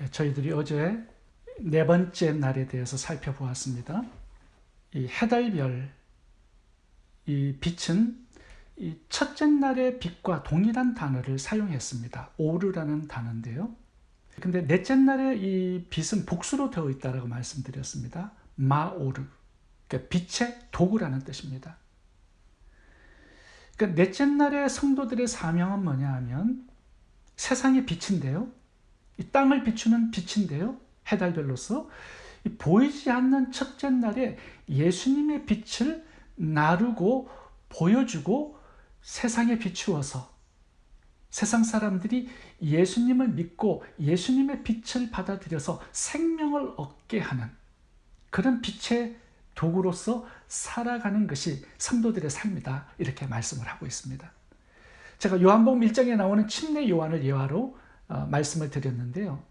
저희들이 어제 네 번째 날에 대해서 살펴보았습니다. 이 해달별, 이 빛은 이 첫째 날의 빛과 동일한 단어를 사용했습니다. 오르라는 단어인데요. 근데 넷째 날의 이 빛은 복수로 되어 있다고 말씀드렸습니다. 마오르, 그러니까 빛의 도구라는 뜻입니다. 그러니까 넷째 날의 성도들의 사명은 뭐냐 하면 세상의 빛인데요. 이 땅을 비추는 빛인데요. 해달별로서 보이지 않는 첫째 날에 예수님의 빛을 나르고 보여주고 세상에 비추어서 세상 사람들이 예수님을 믿고 예수님의 빛을 받아들여서 생명을 얻게 하는 그런 빛의 도구로서 살아가는 것이 성도들의 삶이다, 이렇게 말씀을 하고 있습니다. 제가 요한복음 1장에 나오는 침례 요한을 예화로 말씀을 드렸는데요.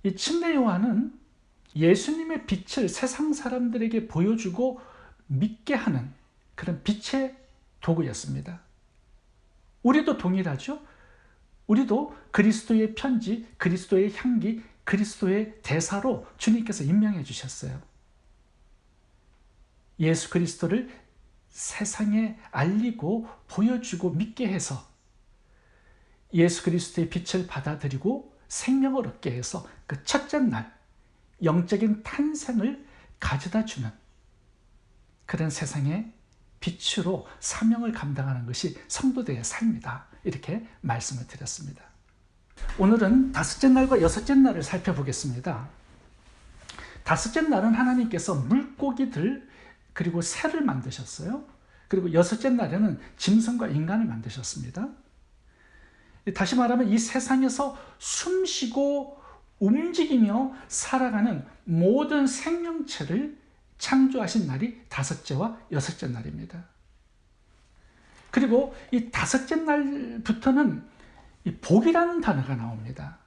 이 침례 요한은 예수님의 빛을 세상 사람들에게 보여주고 믿게 하는 그런 빛의 도구였습니다. 우리도 동일하죠. 우리도 그리스도의 편지, 그리스도의 향기, 그리스도의 대사로 주님께서 임명해 주셨어요. 예수 그리스도를 세상에 알리고 보여주고 믿게 해서 예수 그리스도의 빛을 받아들이고 생명을 얻게 해서 그 첫째 날 영적인 탄생을 가져다 주는 그런 세상의 빛으로 사명을 감당하는 것이 성도들의 삶이다, 이렇게 말씀을 드렸습니다. 오늘은 다섯째 날과 여섯째 날을 살펴보겠습니다. 다섯째 날은 하나님께서 물고기들 그리고 새를 만드셨어요. 그리고 여섯째 날에는 짐승과 인간을 만드셨습니다. 다시 말하면 이 세상에서 숨쉬고 움직이며 살아가는 모든 생명체를 창조하신 날이 다섯째와 여섯째 날입니다. 그리고 이 다섯째 날부터는 이 복이라는 단어가 나옵니다.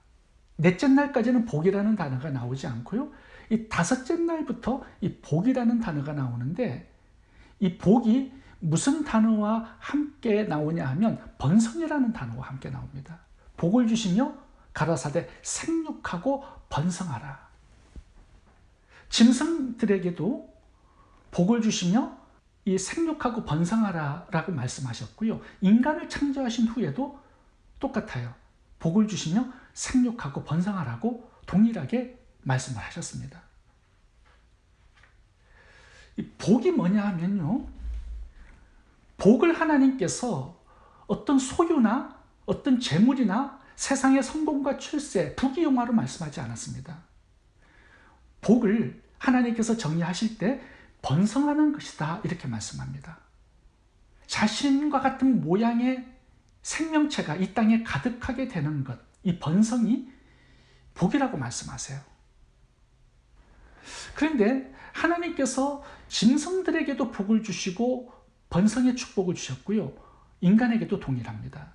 넷째 날까지는 복이라는 단어가 나오지 않고요. 이 다섯째 날부터 이 복이라는 단어가 나오는데, 이 복이 무슨 단어와 함께 나오냐 하면 번성이라는 단어와 함께 나옵니다. 복을 주시며 가라사대 생육하고 번성하라. 짐승들에게도 복을 주시며 이 생육하고 번성하라 라고 말씀하셨고요. 인간을 창조하신 후에도 똑같아요. 복을 주시며 생육하고 번성하라고 동일하게 말씀을 하셨습니다. 이 복이 뭐냐 하면요, 복을 하나님께서 어떤 소유나 어떤 재물이나 세상의 성공과 출세, 부귀영화로 말씀하지 않았습니다. 복을 하나님께서 정의하실 때 번성하는 것이다, 이렇게 말씀합니다. 자신과 같은 모양의 생명체가 이 땅에 가득하게 되는 것, 이 번성이 복이라고 말씀하세요. 그런데 하나님께서 짐승들에게도 복을 주시고 번성의 축복을 주셨고요, 인간에게도 동일합니다.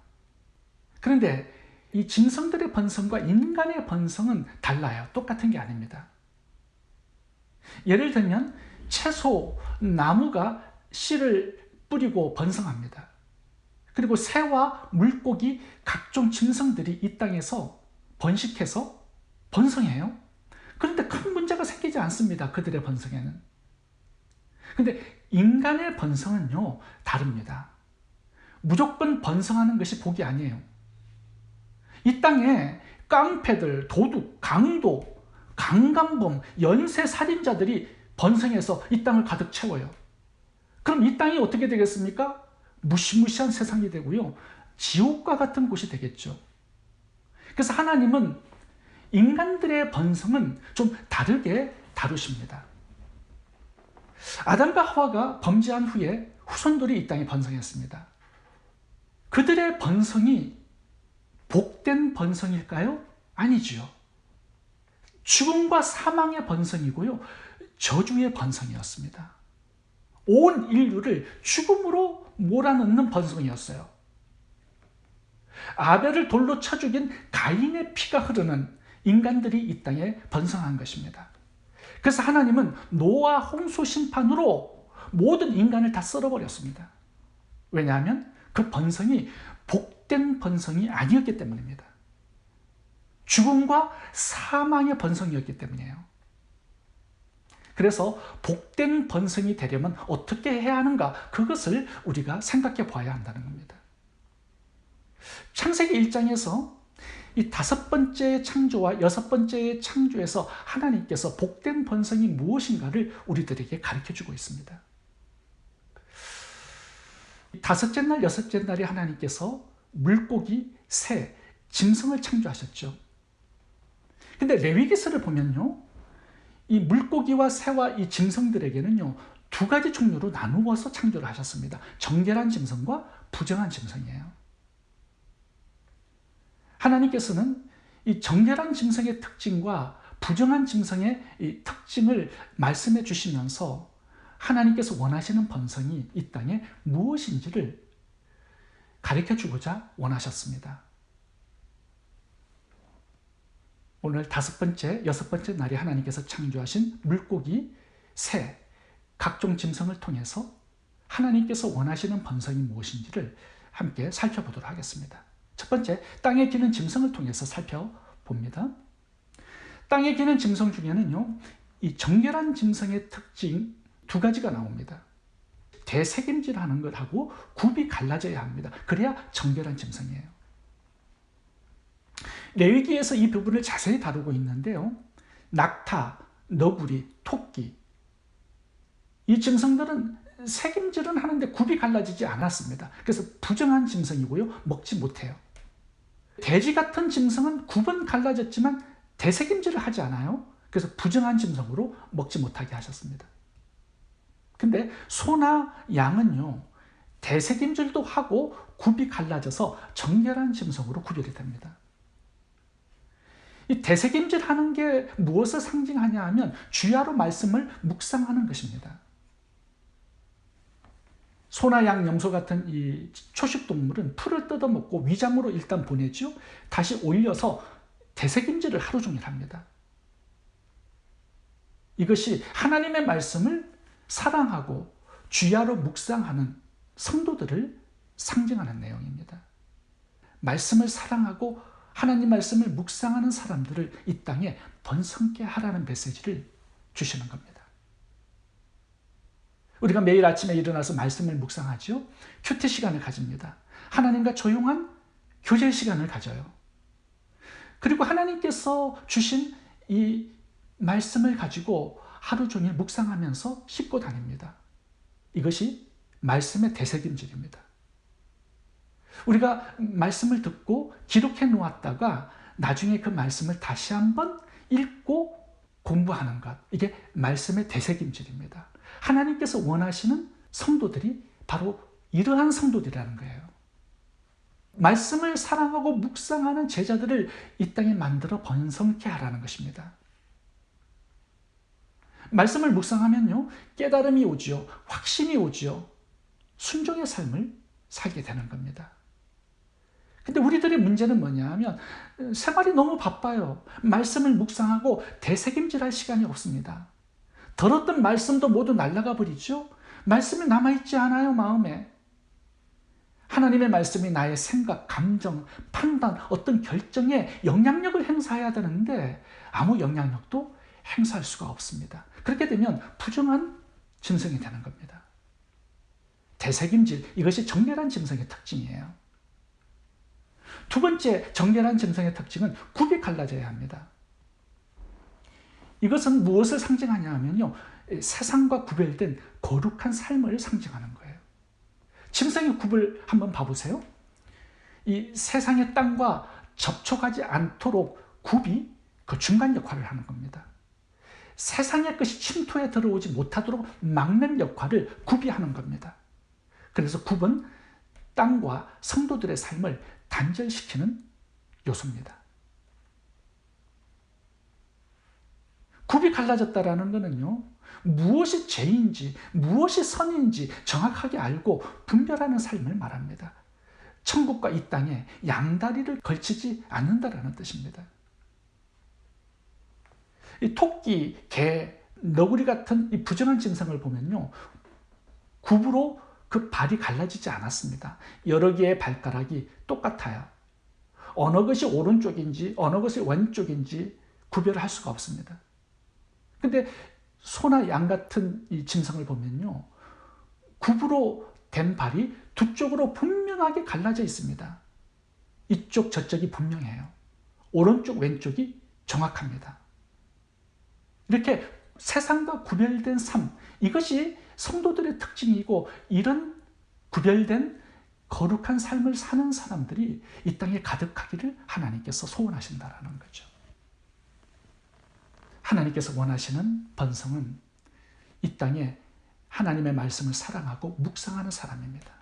그런데 이 짐승들의 번성과 인간의 번성은 달라요. 똑같은 게 아닙니다. 예를 들면 채소, 나무가 씨를 뿌리고 번성합니다. 그리고 새와 물고기, 각종 짐승들이 이 땅에서 번식해서 번성해요. 그런데 큰 문제가 생기지 않습니다, 그들의 번성에는. 그런데 인간의 번성은요, 다릅니다. 무조건 번성하는 것이 복이 아니에요. 이 땅에 깡패들, 도둑, 강도, 강간범, 연쇄살인자들이 번성해서 이 땅을 가득 채워요. 그럼 이 땅이 어떻게 되겠습니까? 무시무시한 세상이 되고요, 지옥과 같은 곳이 되겠죠. 그래서 하나님은 인간들의 번성은 좀 다르게 다루십니다. 아담과 하와가 범죄한 후에 후손들이 이 땅에 번성했습니다. 그들의 번성이 복된 번성일까요? 아니지요. 죽음과 사망의 번성이고요, 저주의 번성이었습니다. 온 인류를 죽음으로 몰아넣는 번성이었어요. 아벨을 돌로 쳐 죽인 가인의 피가 흐르는 인간들이 이 땅에 번성한 것입니다. 그래서 하나님은 노아 홍수 심판으로 모든 인간을 다 썰어버렸습니다. 왜냐하면 그 번성이 복된 번성이 아니었기 때문입니다. 죽음과 사망의 번성이었기 때문이에요. 그래서 복된 번성이 되려면 어떻게 해야 하는가, 그것을 우리가 생각해 봐야 한다는 겁니다. 창세기 1장에서 이 5번째의 창조와 6번째의 창조에서 하나님께서 복된 번성이 무엇인가를 우리들에게 가르쳐주고 있습니다. 5째 날, 6째 날에 하나님께서 물고기, 새, 짐승을 창조하셨죠. 근데 레위기서를 보면요, 이 물고기와 새와 이 짐승들에게는요, 2가지 종류로 나누어서 창조를 하셨습니다. 정결한 짐승과 부정한 짐승이에요. 하나님께서는 이 정결한 짐승의 특징과 부정한 짐승의 이 특징을 말씀해 주시면서 하나님께서 원하시는 번성이 이 땅에 무엇인지를 가르쳐 주고자 원하셨습니다. 오늘 5번째, 6번째 날에 하나님께서 창조하신 물고기, 새, 각종 짐승을 통해서 하나님께서 원하시는 번성이 무엇인지를 함께 살펴보도록 하겠습니다. 첫 번째, 땅에 기는 짐승을 통해서 살펴봅니다. 땅에 기는 짐승 중에는요, 이 정결한 짐승의 특징 2가지가 나옵니다. 대새김질하는 것하고 굽이 갈라져야 합니다. 그래야 정결한 짐승이에요. 레위기에서 이 부분을 자세히 다루고 있는데요, 낙타, 너구리, 토끼, 이 짐승들은 새김질은 하는데 굽이 갈라지지 않았습니다. 그래서 부정한 짐승이고요, 먹지 못해요. 돼지 같은 짐승은 굽은 갈라졌지만 대새김질을 하지 않아요. 그래서 부정한 짐승으로 먹지 못하게 하셨습니다. 근데 소나 양은요, 대새김질도 하고 굽이 갈라져서 정결한 짐승으로 구별이 됩니다. 이 대새김질하는 게 무엇을 상징하냐 하면 주야로 말씀을 묵상하는 것입니다. 소나 양, 염소 같은 이 초식동물은 풀을 뜯어먹고 위장으로 일단 보내죠. 다시 올려서 대새김질을 하루 종일 합니다. 이것이 하나님의 말씀을 사랑하고 주야로 묵상하는 성도들을 상징하는 내용입니다. 말씀을 사랑하고 하나님 말씀을 묵상하는 사람들을 이 땅에 번성케 하라는 메시지를 주시는 겁니다. 우리가 매일 아침에 일어나서 말씀을 묵상하죠. 큐티 시간을 가집니다. 하나님과 조용한 교제 시간을 가져요. 그리고 하나님께서 주신 이 말씀을 가지고 하루 종일 묵상하면서 씻고 다닙니다. 이것이 말씀의 대새김질입니다. 우리가 말씀을 듣고 기록해 놓았다가 나중에 그 말씀을 다시 한번 읽고 공부하는 것, 이게 말씀의 대새김질입니다. 하나님께서 원하시는 성도들이 바로 이러한 성도들이라는 거예요. 말씀을 사랑하고 묵상하는 제자들을 이 땅에 만들어 번성케 하라는 것입니다. 말씀을 묵상하면요, 깨달음이 오지요, 확신이 오지요, 순종의 삶을 살게 되는 겁니다. 근데 우리들의 문제는 뭐냐 하면 생활이 너무 바빠요. 말씀을 묵상하고 대새김질할 시간이 없습니다. 들었던 말씀도 모두 날아가 버리죠. 말씀이 남아있지 않아요, 마음에. 하나님의 말씀이 나의 생각, 감정, 판단, 어떤 결정에 영향력을 행사해야 되는데 아무 영향력도 행사할 수가 없습니다. 그렇게 되면 부정한 짐승이 되는 겁니다. 대새김질, 이것이 정결한 짐승의 특징이에요. 2번째 정결한 짐승의 특징은 굽이 갈라져야 합니다. 이것은 무엇을 상징하냐 하면요, 세상과 구별된 거룩한 삶을 상징하는 거예요. 짐승의 굽을 한번 봐보세요. 이 세상의 땅과 접촉하지 않도록 굽이 그 중간 역할을 하는 겁니다. 세상의 것이 침투해 들어오지 못하도록 막는 역할을 굽이 하는 겁니다. 그래서 굽은 땅과 성도들의 삶을 단절시키는 요소입니다. 굽이 갈라졌다라는 것은요, 무엇이 죄인지 무엇이 선인지 정확하게 알고 분별하는 삶을 말합니다. 천국과 이 땅에 양다리를 걸치지 않는다라는 뜻입니다. 이 토끼, 개, 너구리 같은 이 부정한 짐승을 보면요, 굽으로 그 발이 갈라지지 않았습니다. 여러 개의 발가락이 똑같아요. 어느 것이 오른쪽인지 어느 것이 왼쪽인지 구별을 할 수가 없습니다. 근데 소나 양 같은 이 짐승을 보면요, 굽으로 된 발이 두 쪽으로 분명하게 갈라져 있습니다. 이쪽 저쪽이 분명해요. 오른쪽 왼쪽이 정확합니다. 이렇게 세상과 구별된 삶, 이것이 성도들의 특징이고, 이런 구별된 거룩한 삶을 사는 사람들이 이 땅에 가득하기를 하나님께서 소원하신다라는 거죠. 하나님께서 원하시는 번성은 이 땅에 하나님의 말씀을 사랑하고 묵상하는 사람입니다.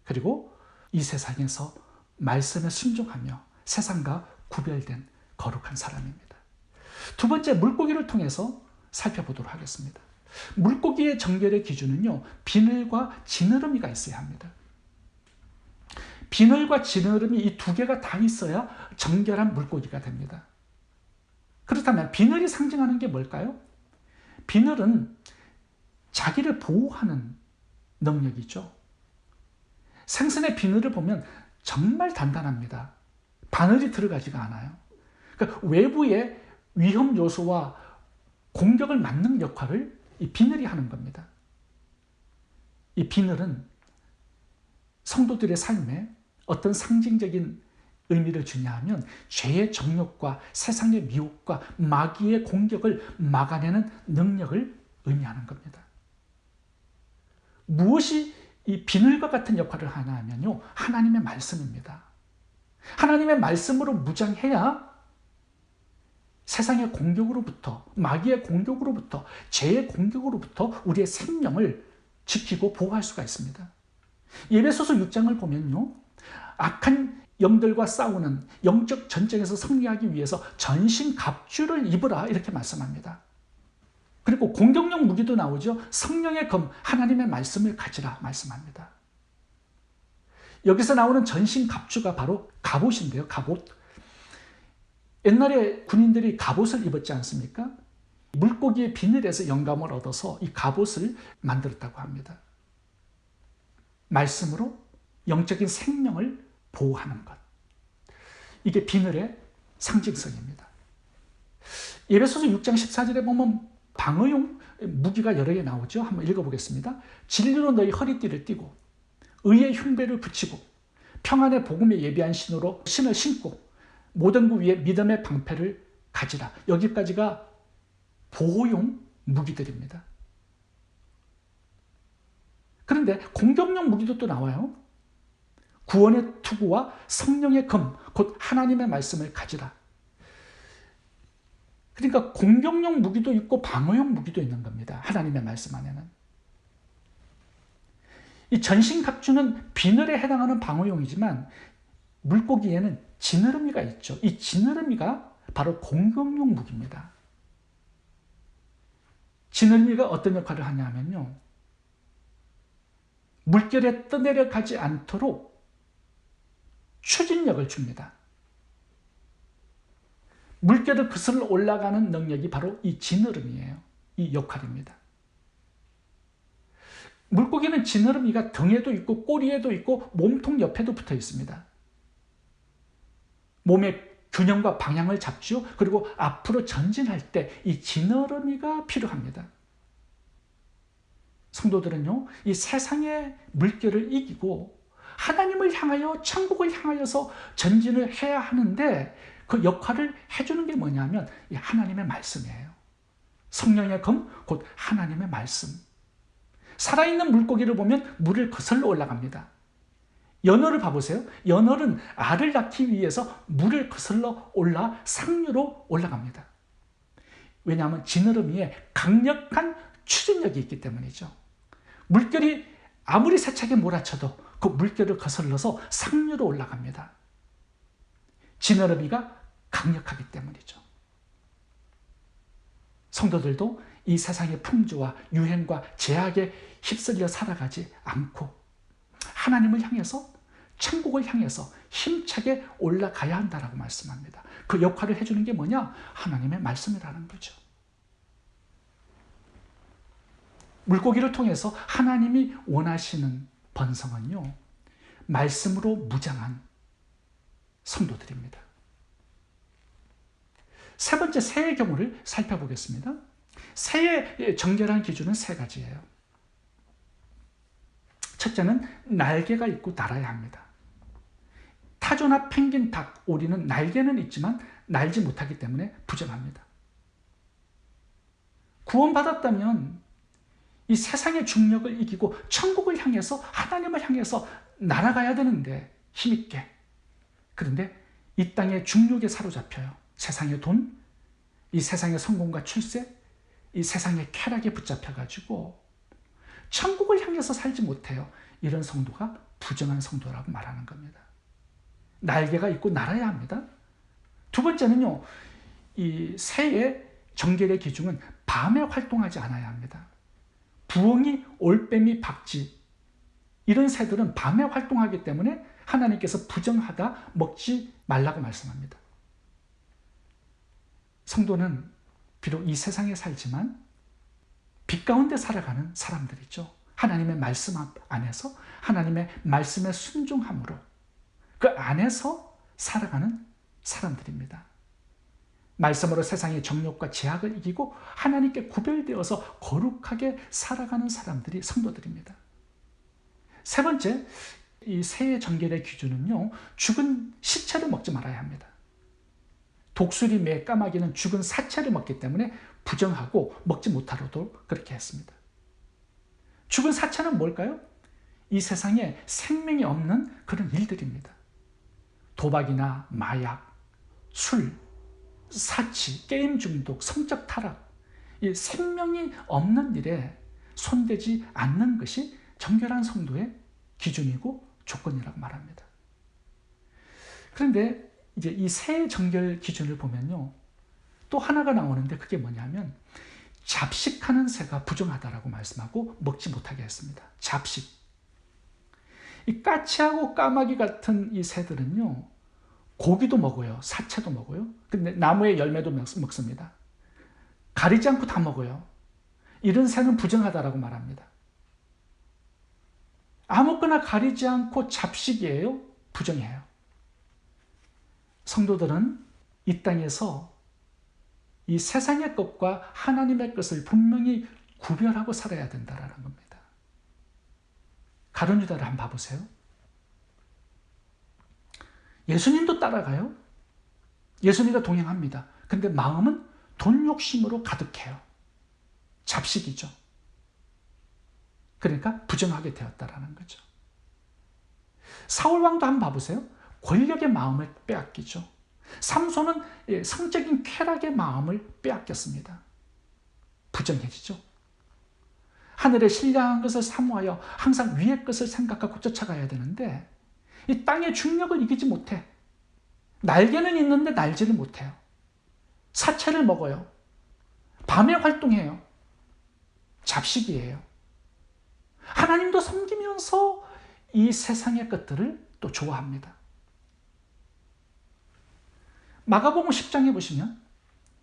그리고 이 세상에서 말씀에 순종하며 세상과 구별된 거룩한 사람입니다. 두 번째, 물고기를 통해서 살펴보도록 하겠습니다. 물고기의 정결의 기준은요, 비늘과 지느러미가 있어야 합니다. 비늘과 지느러미 이 두 개가 다 있어야 정결한 물고기가 됩니다. 그렇다면 비늘이 상징하는 게 뭘까요? 비늘은 자기를 보호하는 능력이죠. 생선의 비늘을 보면 정말 단단합니다. 바늘이 들어가지가 않아요. 그러니까 외부의 위험 요소와 공격을 막는 역할을 이 비늘이 하는 겁니다. 이 비늘은 성도들의 삶에 어떤 상징적인 의미를 주냐 하면 죄의 정욕과 세상의 미혹과 마귀의 공격을 막아내는 능력을 의미하는 겁니다. 무엇이 이 비늘과 같은 역할을 하냐 하면요, 하나님의 말씀입니다. 하나님의 말씀으로 무장해야 세상의 공격으로부터, 마귀의 공격으로부터, 죄의 공격으로부터 우리의 생명을 지키고 보호할 수가 있습니다. 에베소서 6장을 보면요, 악한 영들과 싸우는 영적 전쟁에서 승리하기 위해서 전신 갑주를 입으라 이렇게 말씀합니다. 그리고 공격용 무기도 나오죠. 성령의 검, 하나님의 말씀을 가지라 말씀합니다. 여기서 나오는 전신 갑주가 바로 갑옷인데요. 갑옷. 옛날에 군인들이 갑옷을 입었지 않습니까? 물고기의 비늘에서 영감을 얻어서 이 갑옷을 만들었다고 합니다. 말씀으로 영적인 생명을 보호하는 것. 이게 비늘의 상징성입니다. 에베소서 6장 14절에 보면 방어용 무기가 여러 개 나오죠. 한번 읽어보겠습니다. 진리로 너희 허리띠를 띠고 의의 흉배를 붙이고 평안의 복음에 예비한 신으로 신을 신고 모든 구 위에 믿음의 방패를 가지라. 여기까지가 보호용 무기들입니다. 그런데 공격용 무기도 또 나와요. 구원의 투구와 성령의 검, 곧 하나님의 말씀을 가지라. 그러니까 공격용 무기도 있고 방어용 무기도 있는 겁니다. 하나님의 말씀 안에는. 이 전신갑주는 비늘에 해당하는 방어용이지만 물고기에는 지느러미가 있죠. 이 지느러미가 바로 공격용 무기입니다. 지느러미가 어떤 역할을 하냐면요, 물결에 떠내려가지 않도록 추진력을 줍니다. 물결을 거슬러 올라가는 능력이 바로 이 지느러미예요. 이 역할입니다. 물고기는 지느러미가 등에도 있고 꼬리에도 있고 몸통 옆에도 붙어 있습니다. 몸의 균형과 방향을 잡죠. 그리고 앞으로 전진할 때 이 지느러미가 필요합니다. 성도들은요, 이 세상의 물결을 이기고 하나님을 향하여 천국을 향하여서 전진을 해야 하는데 그 역할을 해주는 게 뭐냐면 이 하나님의 말씀이에요. 성령의 검, 곧 하나님의 말씀. 살아있는 물고기를 보면 물을 거슬러 올라갑니다. 연어를 봐보세요. 연어는 알을 낳기 위해서 물을 거슬러 올라 상류로 올라갑니다. 왜냐하면 지느러미에 강력한 추진력이 있기 때문이죠. 물결이 아무리 세차게 몰아쳐도 그 물결을 거슬러서 상류로 올라갑니다. 지느러미가 강력하기 때문이죠. 성도들도 이 세상의 풍조와 유행과 제약에 휩쓸려 살아가지 않고 하나님을 향해서, 천국을 향해서 힘차게 올라가야 한다라고 말씀합니다. 그 역할을 해주는 게 뭐냐? 하나님의 말씀이라는 거죠. 물고기를 통해서 하나님이 원하시는 번성은요, 말씀으로 무장한 성도들입니다. 세 번째, 새의 경우를 살펴보겠습니다. 새의 정결한 기준은 세 가지예요. 첫째는 날개가 있고 날아야 합니다. 타조나 펭귄, 닭, 오리는 날개는 있지만 날지 못하기 때문에 부정합니다. 구원받았다면 이 세상의 중력을 이기고 천국을 향해서, 하나님을 향해서 날아가야 되는데, 힘있게. 그런데 이 땅의 중력에 사로잡혀요. 세상의 돈, 이 세상의 성공과 출세, 이 세상의 쾌락에 붙잡혀가지고 천국을 향해서 살지 못해요. 이런 성도가 부정한 성도라고 말하는 겁니다. 날개가 있고 날아야 합니다. 두 번째는요, 이 새의 정결의 기준은 밤에 활동하지 않아야 합니다. 부엉이, 올빼미, 박쥐, 이런 새들은 밤에 활동하기 때문에 하나님께서 부정하다, 먹지 말라고 말씀합니다. 성도는 비록 이 세상에 살지만 빛 가운데 살아가는 사람들이죠. 하나님의 말씀 안에서, 하나님의 말씀에 순종함으로 그 안에서 살아가는 사람들입니다. 말씀으로 세상의 정욕과 제약을 이기고 하나님께 구별되어서 거룩하게 살아가는 사람들이 성도들입니다. 세 번째, 이 새의 정결의 기준은요, 죽은 시체를 먹지 말아야 합니다. 독수리, 매, 까마귀는 죽은 사체를 먹기 때문에 부정하고 먹지 못하도록 그렇게 했습니다. 죽은 사체는 뭘까요? 이 세상에 생명이 없는 그런 일들입니다. 도박이나 마약, 술, 사치, 게임 중독, 성적 타락, 이 생명이 없는 일에 손대지 않는 것이 정결한 성도의 기준이고 조건이라고 말합니다. 그런데 이제 이 새 정결 기준을 보면요, 또 하나가 나오는데 그게 뭐냐면 잡식하는 새가 부정하다라고 말씀하고 먹지 못하게 했습니다. 잡식. 이 까치하고 까마귀 같은 이 새들은요, 고기도 먹어요. 사체도 먹어요. 근데 나무의 열매도 먹습니다. 가리지 않고 다 먹어요. 이런 새는 부정하다라고 말합니다. 아무거나 가리지 않고 잡식이에요. 부정해요. 성도들은 이 땅에서 이 세상의 것과 하나님의 것을 분명히 구별하고 살아야 된다는 겁니다. 가룟 유다를 한번 봐보세요. 예수님도 따라가요. 예수님과 동행합니다. 근데 마음은 돈 욕심으로 가득해요. 잡식이죠. 그러니까 부정하게 되었다라는 거죠. 사울 왕도 한번 봐보세요. 권력의 마음을 빼앗기죠. 삼손은 성적인 쾌락의 마음을 빼앗겼습니다. 부정해지죠. 하늘에 신령한 것을 사모하여 항상 위의 것을 생각하고 쫓아가야 되는데 이 땅의 중력을 이기지 못해. 날개는 있는데 날지를 못해요. 사체를 먹어요. 밤에 활동해요. 잡식이에요. 하나님도 섬기면서 이 세상의 것들을 또 좋아합니다. 마가복음 10장에 보시면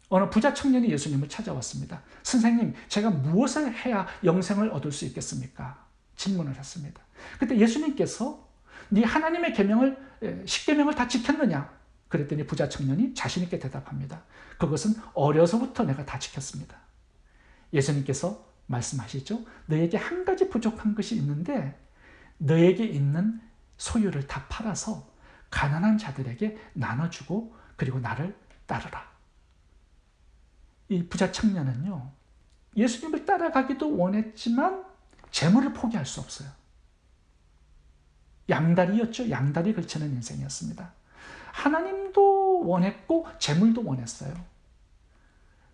어느 부자 청년이 예수님을 찾아왔습니다. 선생님, 제가 무엇을 해야 영생을 얻을 수 있겠습니까? 질문을 했습니다. 그때 예수님께서 네 하나님의 계명을, 10계명을 다 지켰느냐? 그랬더니 부자 청년이 자신 있게 대답합니다. 그것은 어려서부터 내가 다 지켰습니다. 예수님께서 말씀하시죠. 너에게 한 가지 부족한 것이 있는데 너에게 있는 소유를 다 팔아서 가난한 자들에게 나눠주고 그리고 나를 따르라. 이 부자 청년은요, 예수님을 따라가기도 원했지만 재물을 포기할 수 없어요. 양다리였죠. 양다리 걸치는 인생이었습니다. 하나님도 원했고 재물도 원했어요.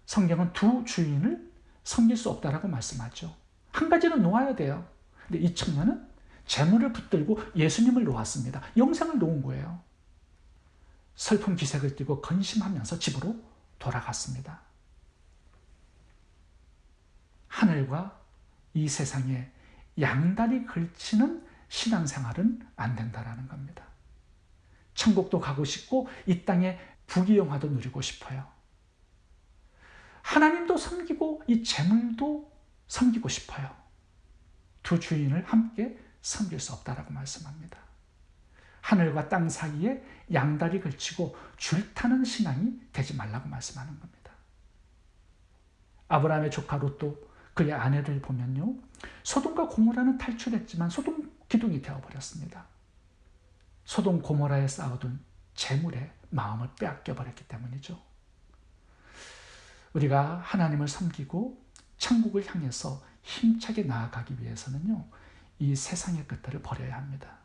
성경은 두 주인을 섬길 수 없다라고 말씀하죠. 한 가지는 놓아야 돼요. 근데 이 청년은 재물을 붙들고 예수님을 놓았습니다. 영생을 놓은 거예요. 슬픈 기색을 띠고 근심하면서 집으로 돌아갔습니다. 하늘과 이 세상에 양다리 걸치는 신앙생활은 안 된다라는 겁니다. 천국도 가고 싶고 이 땅의 부귀영화도 누리고 싶어요. 하나님도 섬기고 이 재물도 섬기고 싶어요. 두 주인을 함께 섬길 수 없다라고 말씀합니다. 하늘과 땅 사이에 양다리 걸치고 줄타는 신앙이 되지 말라고 말씀하는 겁니다. 아브라함의 조카 롯도 그의 아내를 보면요, 소돔과 고모라는 탈출했지만 소돔 기둥이 되어버렸습니다. 소돔 고모라에 쌓아둔 재물에 마음을 빼앗겨 버렸기 때문이죠. 우리가 하나님을 섬기고 천국을 향해서 힘차게 나아가기 위해서는요, 이 세상의 것들을 버려야 합니다.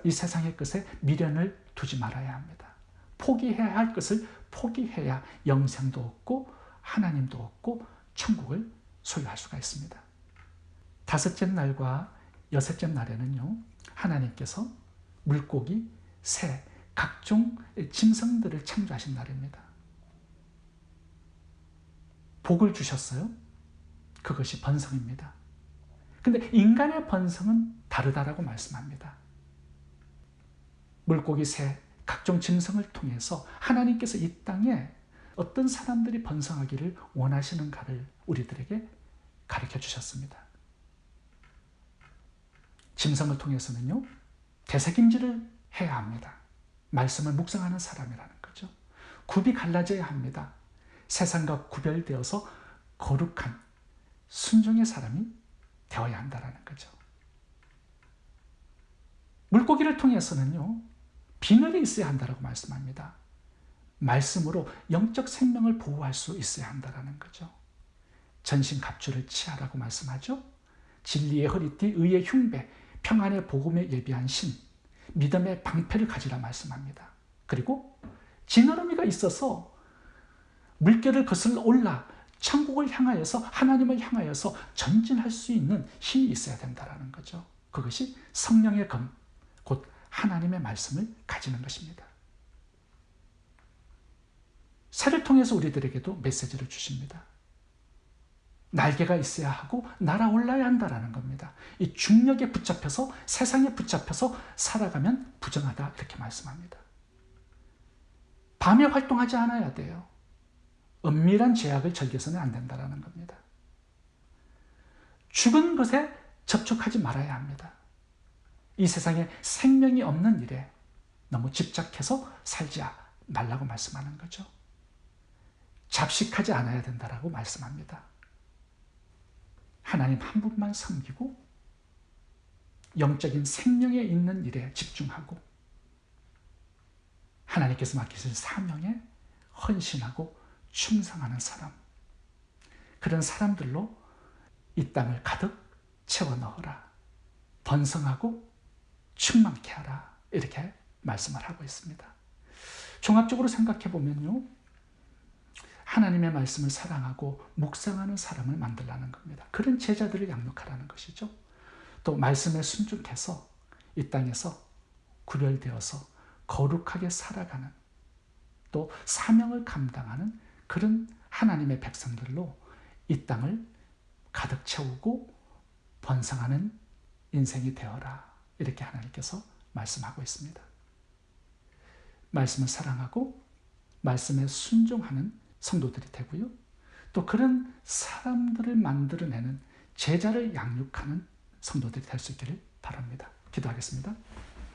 이 세상의 것에 미련을 두지 말아야 합니다. 포기해야 할 것을 포기해야 영생도 얻고 하나님도 얻고 천국을 소유할 수가 있습니다. 다섯째 날과 여섯째 날에는요, 하나님께서 물고기, 새, 각종 짐승들을 창조하신 날입니다. 복을 주셨어요. 그것이 번성입니다. 근데 인간의 번성은 다르다라고 말씀합니다. 물고기, 새, 각종 짐승을 통해서 하나님께서 이 땅에 어떤 사람들이 번성하기를 원하시는가를 우리들에게 가르쳐 주셨습니다. 짐승을 통해서는요, 되새김질을 해야 합니다. 말씀을 묵상하는 사람이라는 거죠. 굽이 갈라져야 합니다. 세상과 구별되어서 거룩한 순종의 사람이 되어야 한다는 거죠. 물고기를 통해서는요, 비늘이 있어야 한다고 말씀합니다. 말씀으로 영적 생명을 보호할 수 있어야 한다는 거죠. 전신갑주를 취하라고 말씀하죠. 진리의 허리띠, 의의 흉배, 평안의 복음에 예비한 신, 믿음의 방패를 가지라 말씀합니다. 그리고 지느러미가 있어서 물결을 거슬러 올라 천국을 향하여서 하나님을 향하여서 전진할 수 있는 힘이 있어야 된다는 거죠. 그것이 성령의 검, 곧 하나님의 말씀을 가지는 것입니다. 새를 통해서 우리들에게도 메시지를 주십니다. 날개가 있어야 하고 날아올라야 한다는 겁니다. 이 중력에 붙잡혀서 세상에 붙잡혀서 살아가면 부정하다 이렇게 말씀합니다. 밤에 활동하지 않아야 돼요. 은밀한 죄악을 즐겨서는 안 된다는 겁니다. 죽은 것에 접촉하지 말아야 합니다. 이 세상에 생명이 없는 일에 너무 집착해서 살지 말라고 말씀하는 거죠. 잡식하지 않아야 된다고 말씀합니다. 하나님 한 분만 섬기고 영적인 생명에 있는 일에 집중하고 하나님께서 맡기신 사명에 헌신하고 충성하는 사람, 그런 사람들로 이 땅을 가득 채워 넣어라, 번성하고 충만케 하라, 이렇게 말씀을 하고 있습니다. 종합적으로 생각해 보면요, 하나님의 말씀을 사랑하고 묵상하는 사람을 만들라는 겁니다. 그런 제자들을 양육하라는 것이죠. 또 말씀에 순종해서 이 땅에서 구별되어서 거룩하게 살아가는, 또 사명을 감당하는 그런 하나님의 백성들로 이 땅을 가득 채우고 번성하는 인생이 되어라, 이렇게 하나님께서 말씀하고 있습니다. 말씀을 사랑하고 말씀에 순종하는 성도들이 되고요, 또 그런 사람들을 만들어내는 제자를 양육하는 성도들이 될 수 있기를 바랍니다. 기도하겠습니다.